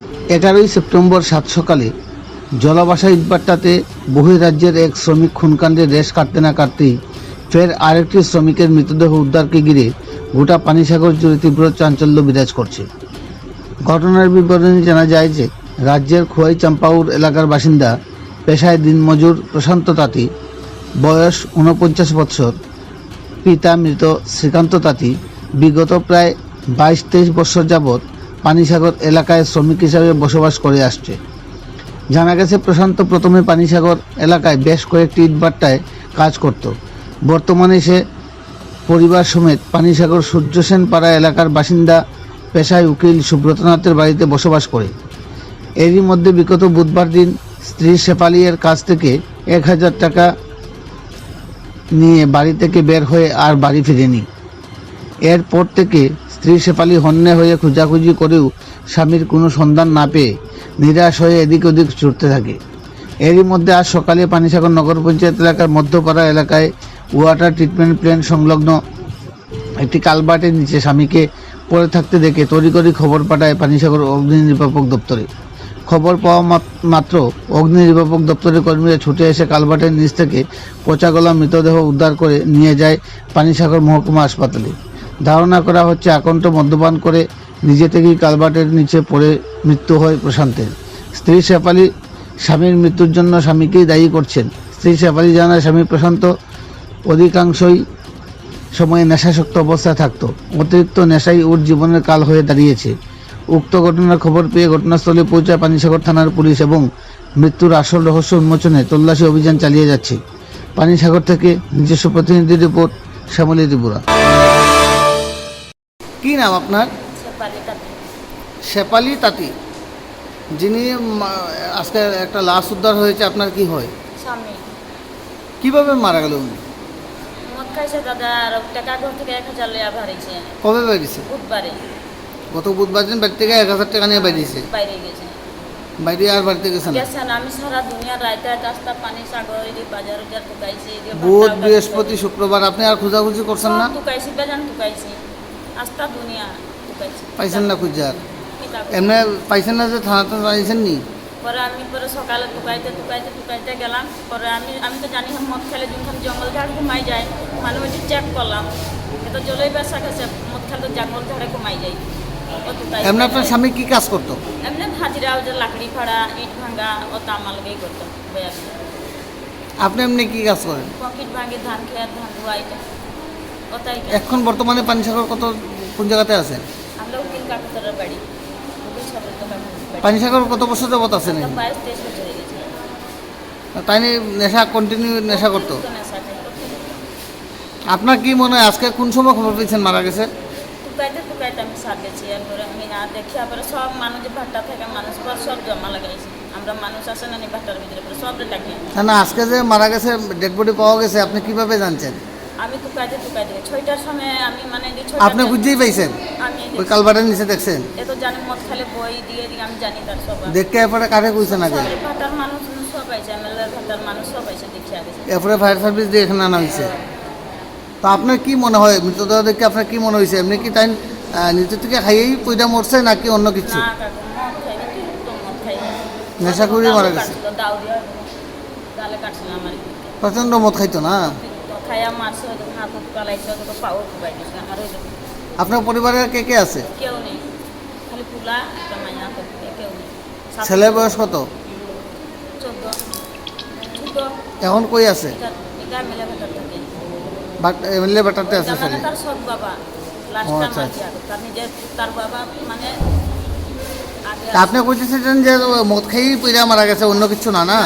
11ই September সাত সকালে জলাবাসা ইটভাটাতে বহিরাজ্যের এক শ্রমিক খুনকাণ্ডে রেশ কাটতে না কাটতেই ফের আরেকটি শ্রমিকের মৃতদেহ উদ্ধারকে ঘিরে গোটা পানিসাগর জুড়ে তীব্র চাঞ্চল্য বিরাজ করছে। ঘটনার বিবরণী জানা যায় যে রাজ্যের খোয়াই চাম্পাউর এলাকার বাসিন্দা, পেশায় দিনমজুর প্রশান্ত তাঁতি, বয়স 49 বছর, পিতা মৃত শ্রীকান্ত তাঁতি বিগত প্রায় 22-23 বছর যাবৎ পানিসাগর এলাকায় শ্রমিক হিসাবে বসবাস করে আসছে। জানা গেছে প্রশান্ত প্রথমে পানিসাগর এলাকায় বেশ কয়েকটি ইটভাটায় কাজ করত। বর্তমানে সে পরিবার সমেত পানিসাগর সূর্যসেন পাড়া এলাকার বাসিন্দা, পেশায় উকিল সুব্রতনাথের বাড়িতে বসবাস করে। এরই মধ্যে বিগত বুধবার দিন স্ত্রী শেফালি এর কাছ থেকে 1000 টাকা নিয়ে বাড়ি থেকে বের হয়ে আর বাড়ি ফিরেনি। এরপর থেকে স্ত্রী শেফালি হন্যে হয়ে খোঁজাখুঁজি করেও স্বামীর কোনো সন্ধান না পেয়ে নিরাশ হয়ে এদিক ওদিক ছুটতে থাকে। এরই মধ্যে আজ সকালে পানিসাগর নগর পঞ্চায়েত এলাকার মধ্যপাড়া এলাকায় ওয়াটার ট্রিটমেন্ট প্ল্যান্ট সংলগ্ন একটি কালভার্টের নিচে স্বামীকে পড়ে থাকতে দেখে তড়িঘড়ি খবর পাঠায় পানিসাগর অগ্নি নির্বাপক দপ্তরে। খবর পাওয়া মাত্র অগ্নি নির্বাপক দপ্তরের কর্মীরা ছুটে এসে কালভার্টের নিচ থেকে পচা গলা মৃতদেহ উদ্ধার করে নিয়ে যায় পানিসাগর মহকুমা হাসপাতালে। ধারণা করা হচ্ছে আকণ্ঠ মদ্যপান করে নিজে থেকেই কালভার্টের নিচে পড়ে মৃত্যু হয় প্রশান্তের। স্ত্রী শেফালি স্বামীর মৃত্যুর জন্য স্বামীকেই দায়ী করছেন। স্ত্রী শেফালি জানায়, স্বামী প্রশান্ত অধিকাংশই সময়ে নেশাসক্ত অবস্থায় থাকত। অতিরিক্ত নেশাই ওর জীবনের কাল হয়ে দাঁড়িয়েছে। উক্ত ঘটনার খবর পেয়ে ঘটনাস্থলে পৌঁছায় পানিসাগর থানার পুলিশ এবং মৃত্যুর আসল রহস্য উন্মোচনে তল্লাশি অভিযান চালিয়ে যাচ্ছে। পানিসাগর থেকে নিজস্ব প্রতিনিধি রিপোর্ট, শ্যামলী ত্রিপুরা। কি নাম আপনার? শেফালি তাঁতি। যিনি আজকে একটা লাশ উদ্ধার হয়েছে, আপনার কি হয়? স্বামী কিভাবে মারা গেল উনি? মদ খাইছে দাদা, আর টাকা ঘর থেকে 1000 লিয়া ভারিছে। কবে বেরিয়েছে? বুধবারে। গত বুধবার দিন বাড়ি থেকে 1000 টাকা নিয়ে বেরিয়েছে। বাইরে গেছে। বাইরে আর বাড়িতে গেছে না? গেছেন। আমি সারা দুনিয়া রাইতে রাস্তা পানি সাগর এই বাজার উজার টুকাইছি। বুধ, বৃহস্পতি, শুক্রবার আপনি আর খোঁজাখুঁজি করছেন না? টুকাইছি, বেজান টুকাইছি। আস্তা দুনিয়া টুকাইছি। পাইছেন না খুঁজার? এমনি পাইছেন না যে থানাতে জানিয়েছেন নি? পরে আমি সকালে টুকাইতে গেলাম। পরে আমি তো জানি মদ খেলে যখন জঙ্গল ঝাড় ঘুমাই যায়, মানে ওই চেক করলাম, এটা জলেই বেসা গেছে। মদ খেলে তো জঙ্গল ঝাড়ে ঘুমাই যায়। এমনি আপনার স্বামী কি কাজ করতো? এমনি হাজিরা, যে লাকড়ি ফাড়া, ইট ভাঙা, ও তামালকেই করতো। আপনি এমনি কি কাজ করেন? পকেট ভাঙে, ধান খেয়ে ধান ধোয়া, এটা ওটাই। এখন বর্তমানে পানিসাগর কোন জায়গাতে আছেন? আমরা উকিল কাকুতরের বাড়ি। পানিসাগর কত বছর যাবত আছেন? 22-23 বছর হয়ে গেছে। তাই নিয়ে নেশা কন্টিনিউ নেশা করতো? নেশা খাইতো। আপনার কি মনে হয় আজকে কোন সময় খবর পেয়েছেন মারা গেছে? টুকাইতে আমি সার গেছি। এরপরে আমি না দেখি, আবার সব মানুষ যে ভাট্টা থেকে মানুষ সব জমা লাগাইছি। আমরা মানুষ আসে না ভাট্টার ভিতরে, সব ডাকি। না, আজকে যে মারা গেছে, ডেড বডি পাওয়া গেছে, আপনি কিভাবে জানছেন? আমি টুকাইতে 6টার সময় আমি আপনি খুঁজেই পাইছেন? আমি ওই কালভার্টের নিচে দেখছেন? এ তো জানি মদ খালে বই দিয়ে আমি জানি তার সব। দেখতে এরপরে কারে কইছেন আগে? ভাটার মানুষ সব আইছে, এমএলএ ভাটার মানুষ সব আইছে, দেখি আগে। এরপরে ফায়ার সার্ভিস দিয়ে এখানে আনা হয়েছে। তো আপনার কি মনে হয়, মৃতদেহ দেখে আপনার কি মনে হয়েছে? এমনি কি তাই নিচে থেকে খাইয়েই পয়দা মরছে নাকি অন্য কিছু? না কাকু, মদ খাইনি, তো মদ খাইনি। নেশা করে মারা গেছে? দাও দিয়া গালে কাটছিল আমার। প্রচণ্ড মদ খাইতো না? খাইয়া মারছে, হয়তো হাত পালাইছে, হয়তো পাও খুবাই দিয়েছে আমার। হয়তো আপনার পরিবারের কে কে আছে? কেউ নেই, খালি পুলা একটা মাইয়া, কেউ নেই। ছেলের বয়স কত? 14। এখন কই আছে? এটা এমএলএ ভাটার থাকে। এমএলএ বেটারতে আছে ছেলে? তার সব বাবা আচ্ছা। তার নিজের, তার বাবা মানে আপনি কইতেছেন যে মদ খেয়েই পইরা মারা গেছে, অন্য কিছু না? না,